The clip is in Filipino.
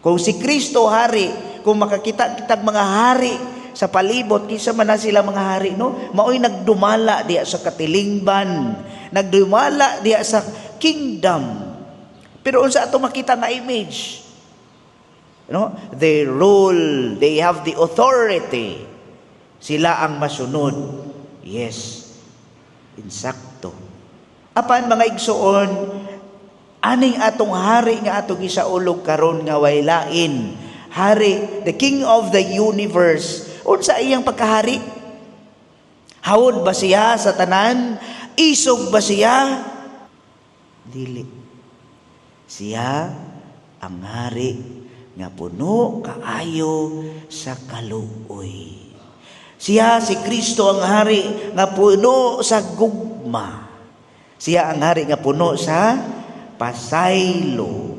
Kung si Kristo hari, kung makakita kitag mga hari sa palibot, kisa man na sila mga hari, no? Mao'y nagdumala diya sa katilingban, nagdumala diya sa kingdom. Pero unsa ato makita nga image? No? They rule, they have the authority. Sila ang masunod. Yes. Insakto. Apan mga igsuon, aning atong hari nga atong gisaulog karon nga way lain. Hari, the King of the universe. Unsa iyang pagkahari? Hawod ba siya sa tanan? Isog ba siya? Dili. Siya ang hari nga puno kaayo sa kaluoy. Siya si Kristo ang hari nga puno sa gugma. Siya ang hari nga puno sa pasaylo.